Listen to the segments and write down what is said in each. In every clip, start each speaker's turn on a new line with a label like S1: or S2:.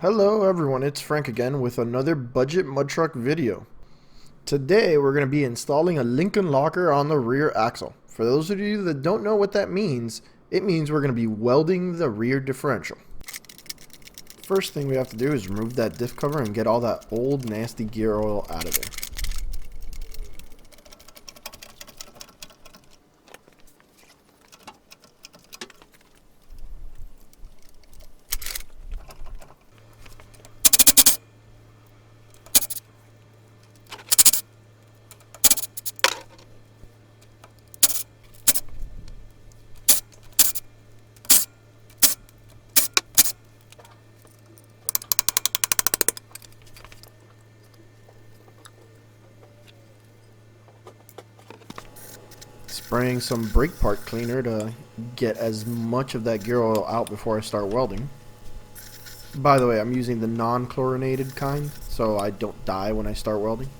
S1: Hello everyone, it's Frank again with another budget mud truck video. Today we're going to be installing a Lincoln locker on the rear axle. For those of you that don't know what that means, it means we're going to be welding the rear differential. First thing we have to do is remove that diff cover and get all that old nasty gear oil out of there. Spraying some brake part cleaner to get as much of that gear oil out before I start welding. By the way, I'm using the non-chlorinated kind so I don't die when I start welding.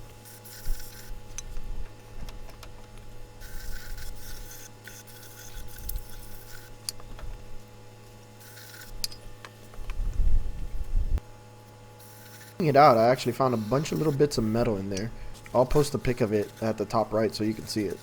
S1: It out, I actually found a bunch of little bits of metal in there. I'll post a pic of it at the top right so you can see it.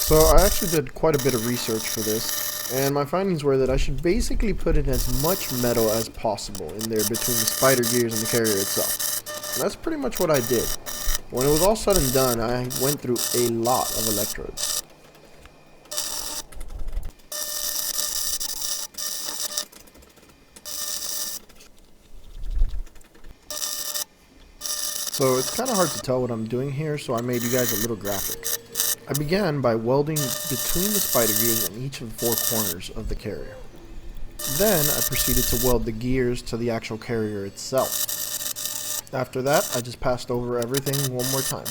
S1: So I actually did quite a bit of research for this, and my findings were that I should basically put in as much metal as possible in there between the spider gears and the carrier itself. And that's pretty much what I did. When it was all said and done, I went through a lot of electrodes. So it's kind of hard to tell what I'm doing here, so I made you guys a little graphic. I began by welding between the spider gears in each of the four corners of the carrier. Then I proceeded to weld the gears to the actual carrier itself. After that, I just passed over everything one more time.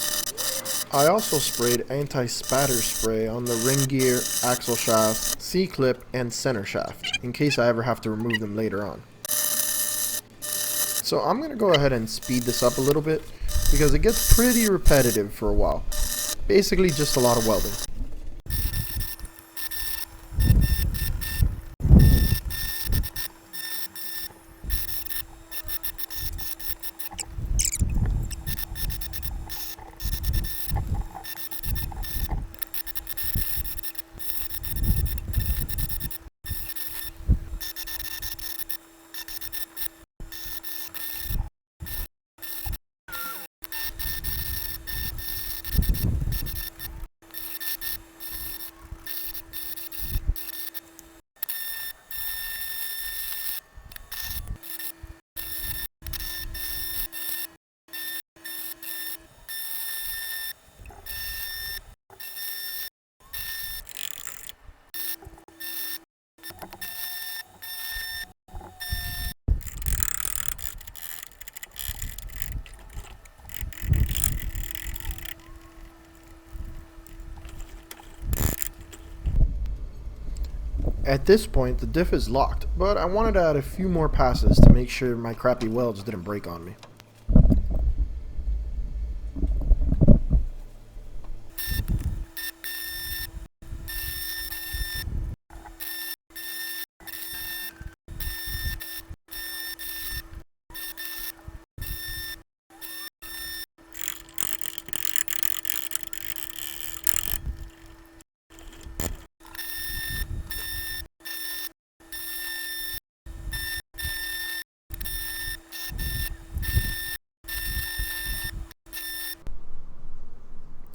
S1: I also sprayed anti-spatter spray on the ring gear, axle shaft, C-clip, and center shaft, in case I ever have to remove them later on. So I'm going to go ahead and speed this up a little bit, because it gets pretty repetitive for a while. Basically just a lot of welding. At this point, the diff is locked, but I wanted to add a few more passes to make sure my crappy welds didn't break on me.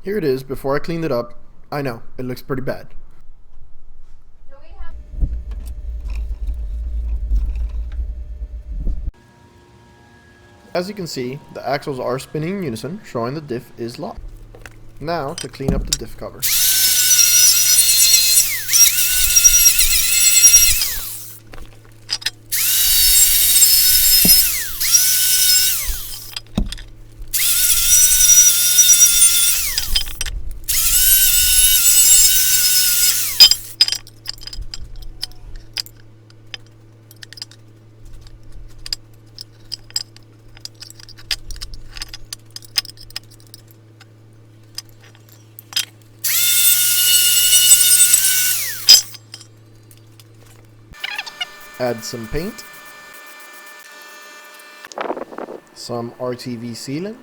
S1: Here it is before I cleaned it up. I know, it looks pretty bad. As you can see, the axles are spinning in unison, showing the diff is locked. Now to clean up the diff cover. Add some paint, some RTV sealant,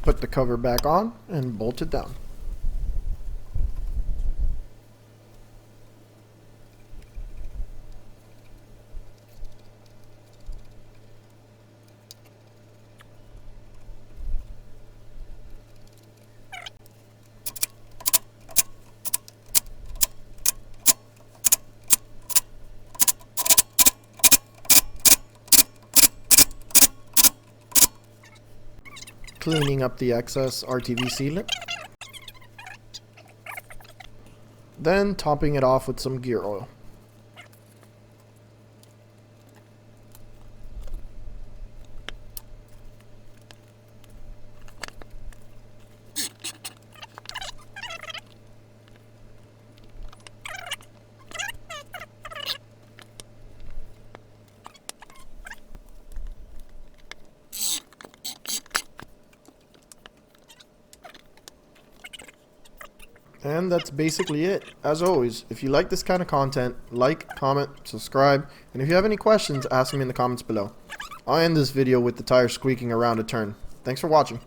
S1: put the cover back on and bolt it down. Cleaning up the excess RTV sealant, then topping it off with some gear oil. And that's basically it. As always, if you like this kind of content, like, comment, subscribe, and if you have any questions, ask them in the comments below. I'll end this video with the tire squeaking around a turn. Thanks for watching.